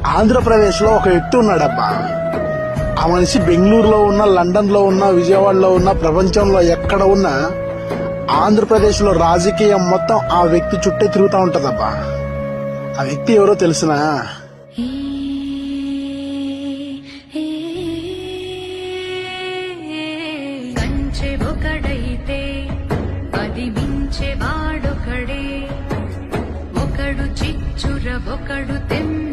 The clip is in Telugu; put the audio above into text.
ఆంధ్రప్రదేశ్ లో ఒక వ్యక్తి ఉన్నాడబ్బా. ఆ మనిషి బెంగళూరులో ఉన్న, లండన్ లో ఉన్న, విజయవాడలో ఉన్న, ప్రపంచంలో ఎక్కడ ఉన్నా ఆంధ్రప్రదేశ్ లో రాజకీయం మొత్తం ఆ వ్యక్తి చుట్టే తిరుగుతూ ఉంటదబ్బా. ఆ వ్యక్తి ఎవరో తెలుసునా? ఒకడైతే అది మించే వాడొకడే, ఒకడు చిచ్చుర ఒకడు తెమ్మ